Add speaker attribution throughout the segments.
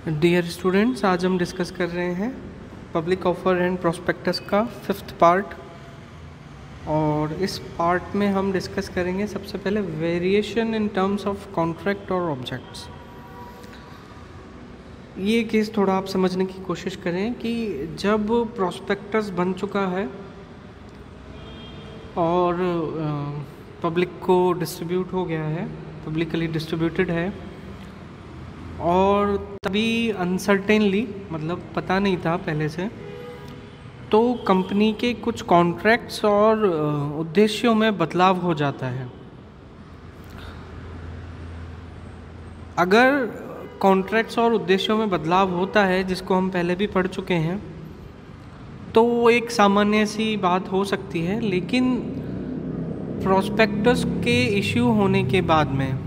Speaker 1: Dear students, आज हम discuss कर रहे हैं पब्लिक ऑफर एंड प्रोस्पेक्टस का 5th पार्ट। और इस पार्ट में हम डिस्कस करेंगे सबसे पहले variation in terms of contract और ऑब्जेक्ट्स। ये केस थोड़ा आप समझने की कोशिश करें कि जब प्रोस्पेक्टस बन चुका है और पब्लिक को डिस्ट्रीब्यूट हो गया है, पब्लिकली डिस्ट्रीब्यूटेड है, और तभी अनसर्टेनली मतलब पता नहीं था पहले से, तो कंपनी के कुछ कॉन्ट्रैक्ट्स और उद्देश्यों में बदलाव हो जाता है। अगर कॉन्ट्रैक्ट्स और उद्देश्यों में बदलाव होता है, जिसको हम पहले भी पढ़ चुके हैं, तो वो एक सामान्य सी बात हो सकती है, लेकिन प्रोस्पेक्टस के इश्यू होने के बाद में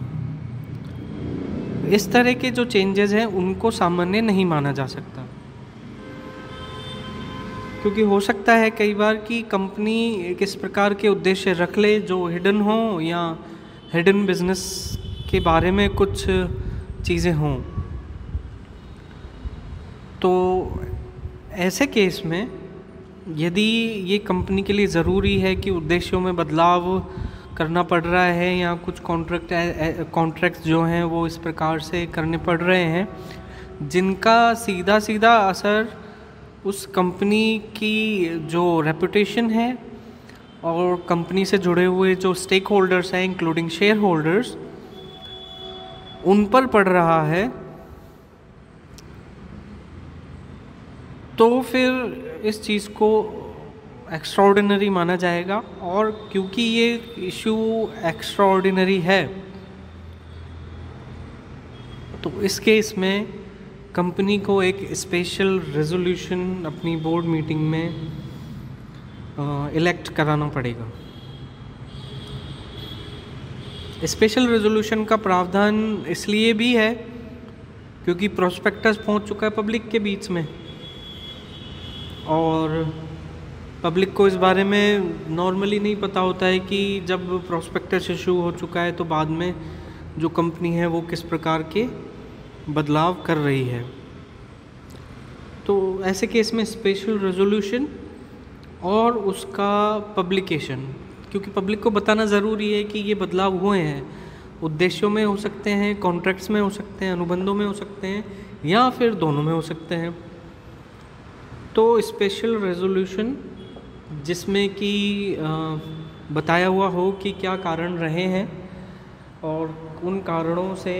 Speaker 1: इस तरह के जो चेंजेस हैं उनको सामान्य नहीं माना जा सकता, क्योंकि हो सकता है कई बार कि कंपनी किस प्रकार के उद्देश्य रख ले जो हिडन हो, या हिडन बिजनेस के बारे में कुछ चीज़ें हों। तो ऐसे केस में यदि ये कंपनी के लिए ज़रूरी है कि उद्देश्यों में बदलाव करना पड़ रहा है, या कुछ कॉन्ट्रैक्ट्स जो हैं वो इस प्रकार से करने पड़ रहे हैं जिनका सीधा सीधा असर उस कंपनी की जो रेपुटेशन है और कंपनी से जुड़े हुए जो स्टेक होल्डर्स हैं इंक्लूडिंग शेयर होल्डर्स, उन पर पड़ रहा है, तो फिर इस चीज़ को एक्स्ट्राऑर्डिनरी माना जाएगा। और क्योंकि ये इशू एक्स्ट्राऑर्डिनरी है, तो इस केस में कंपनी को एक स्पेशल रेजोल्यूशन अपनी बोर्ड मीटिंग में इलेक्ट कराना पड़ेगा। स्पेशल रेजोल्यूशन का प्रावधान इसलिए भी है क्योंकि प्रोस्पेक्टस पहुंच चुका है पब्लिक के बीच में, और पब्लिक को इस बारे में नॉर्मली नहीं पता होता है कि जब प्रोस्पेक्टस इशू हो चुका है तो बाद में जो कंपनी है वो किस प्रकार के बदलाव कर रही है। तो ऐसे केस में स्पेशल रेजोल्यूशन और उसका पब्लिकेशन, क्योंकि पब्लिक को बताना ज़रूरी है कि ये बदलाव हुए हैं, उद्देश्यों में हो सकते हैं, कॉन्ट्रैक्ट्स में हो सकते हैं, अनुबंधों में हो सकते हैं, या फिर दोनों में हो सकते हैं। तो स्पेशल रेजोल्यूशन जिसमें कि बताया हुआ हो कि क्या कारण रहे हैं और उन कारणों से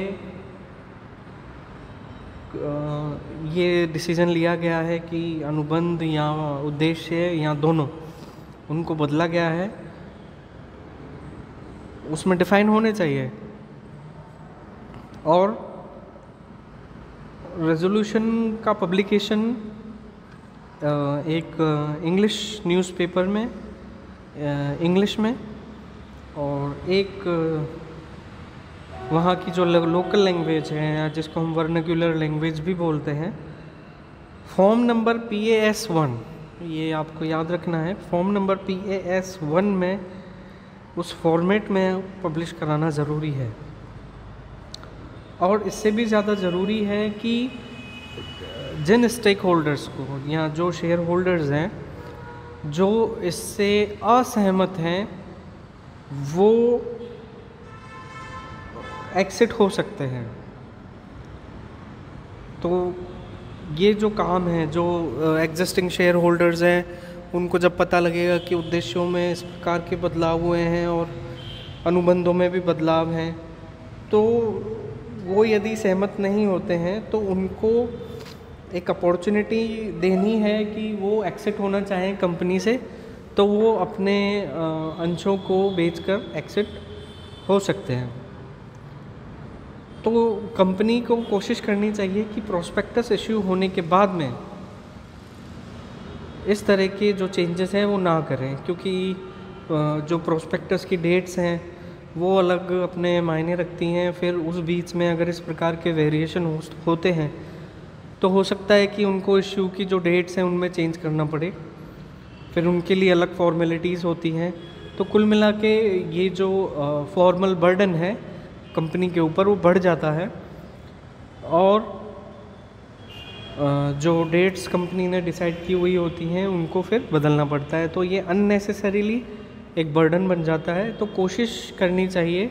Speaker 1: ये डिसीज़न लिया गया है कि अनुबंध या उद्देश्य या दोनों उनको बदला गया है, उसमें डिफाइन होने चाहिए। और रेजोल्यूशन का पब्लिकेशन एक इंग्लिश न्यूज़पेपर में इंग्लिश में, और एक वहाँ की जो लोकल लैंग्वेज है, या जिसको हम वर्नाक्युलर लैंग्वेज भी बोलते हैं, फॉर्म नंबर PAS1, ये आपको याद रखना है, फॉर्म नंबर PAS1 में उस फॉर्मेट में पब्लिश कराना ज़रूरी है। और इससे भी ज़्यादा ज़रूरी है कि जिन स्टेक होल्डर्स को, या जो शेयर होल्डर्स हैं जो इससे असहमत हैं, वो एक्सिट हो सकते हैं। तो ये जो काम है, जो एग्जिस्टिंग शेयर होल्डर्स हैं, उनको जब पता लगेगा कि उद्देश्यों में इस प्रकार के बदलाव हुए हैं और अनुबंधों में भी बदलाव हैं, तो वो यदि सहमत नहीं होते हैं तो उनको एक अपॉर्चुनिटी देनी है कि वो एक्सिट होना चाहें कंपनी से, तो वो अपने अंशों को बेचकर एक्सिट हो सकते हैं। तो कंपनी को कोशिश करनी चाहिए कि प्रोस्पेक्टस इश्यू होने के बाद में इस तरह के जो चेंजेस हैं वो ना करें, क्योंकि जो प्रोस्पेक्टस की डेट्स हैं वो अलग अपने मायने रखती हैं। फिर उस बीच में अगर इस प्रकार के वेरिएशन होते हैं तो हो सकता है कि उनको इश्यू की जो डेट्स हैं उनमें चेंज करना पड़े, फिर उनके लिए अलग फॉर्मेलिटीज़ होती हैं। तो कुल मिला के ये जो फॉर्मल बर्डन है कंपनी के ऊपर वो बढ़ जाता है, और जो डेट्स कंपनी ने डिसाइड की हुई होती हैं उनको फिर बदलना पड़ता है, तो ये अननेसेसरीली एक बर्डन बन जाता है। तो कोशिश करनी चाहिए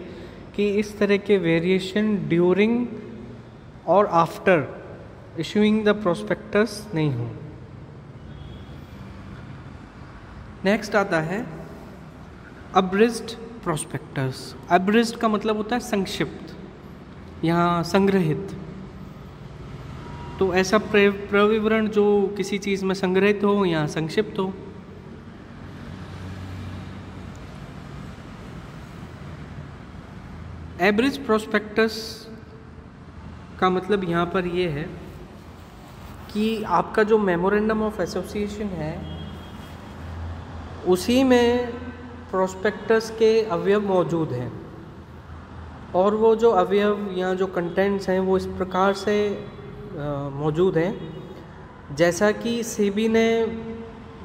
Speaker 1: कि इस तरह के वेरिएशन ड्यूरिंग और आफ्टर इशूइंग द प्रोस्पेक्टस नहीं हो। नेक्स्ट आता है अब्रिज्ड प्रोस्पेक्टस। अब्रिज्ड का मतलब होता है संक्षिप्त, यहाँ संग्रहित। तो ऐसा प्रविवरण जो किसी चीज़ में संग्रहित हो या संक्षिप्त हो। एब्रिज प्रोस्पेक्टस का मतलब यहाँ पर ये है कि आपका जो मेमोरेंडम ऑफ एसोसिएशन है उसी में प्रोस्पेक्टस के अवयव मौजूद हैं, और वो जो अवयव या जो कंटेंट्स हैं वो इस प्रकार से मौजूद हैं जैसा कि सेबी ने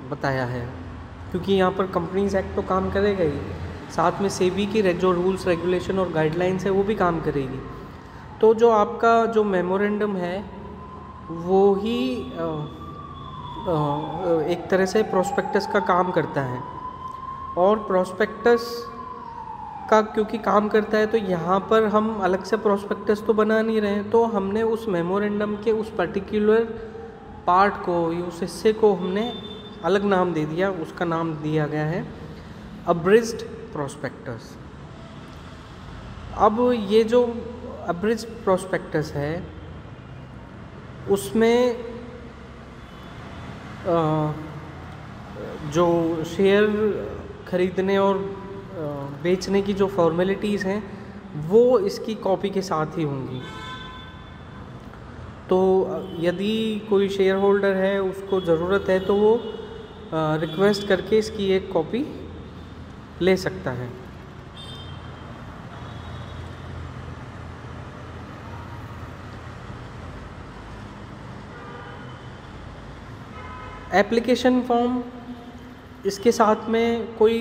Speaker 1: बताया है, क्योंकि यहाँ पर कंपनीज एक्ट तो काम करेगा ही, साथ में सेबी की जो रूल्स रेगुलेशन और गाइडलाइंस है वो भी काम करेगी। तो जो आपका जो मेमोरेंडम है वो ही एक तरह से प्रोस्पेक्टस का काम करता है, और प्रोस्पेक्टस का क्योंकि काम करता है तो यहाँ पर हम अलग से प्रोस्पेक्टस तो बना नहीं रहे हैं, तो हमने उस मेमोरेंडम के उस पर्टिकुलर पार्ट को, उस हिस्से को हमने अलग नाम दे दिया, उसका नाम दिया गया है अब्रिज्ड प्रोस्पेक्टस। अब ये जो अब्रिज्ड प्रोस्पेक्टस है उसमें जो शेयर खरीदने और बेचने की जो फॉर्मेलिटीज़ हैं वो इसकी कॉपी के साथ ही होंगी। तो यदि कोई शेयर होल्डर है उसको ज़रूरत है तो वो रिक्वेस्ट करके इसकी एक कॉपी ले सकता है। एप्लीकेशन फॉर्म इसके साथ में कोई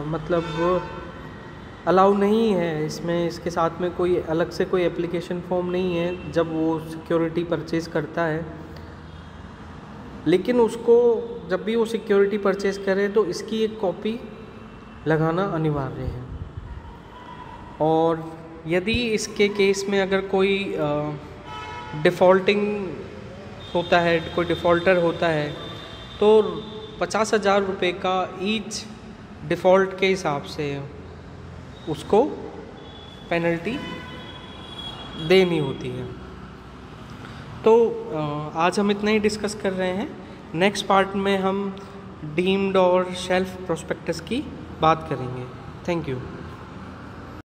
Speaker 1: मतलब अलाउ नहीं है, इसमें इसके साथ में कोई अलग से कोई एप्लीकेशन फॉर्म नहीं है जब वो सिक्योरिटी परचेज़ करता है। लेकिन उसको जब भी वो सिक्योरिटी परचेज़ करे तो इसकी एक कॉपी लगाना अनिवार्य है। और यदि इसके केस में अगर कोई डिफ़ॉल्टिंग होता है, कोई डिफ़ॉल्टर होता है, तो 50,000 रुपये का ईच डिफ़ॉल्ट के हिसाब से उसको पेनल्टी देनी होती है। तो आज हम इतना ही डिस्कस कर रहे हैं। नेक्स्ट पार्ट में हम डीम्ड और शेल्फ प्रोस्पेक्टस की बात करेंगे। Thank you.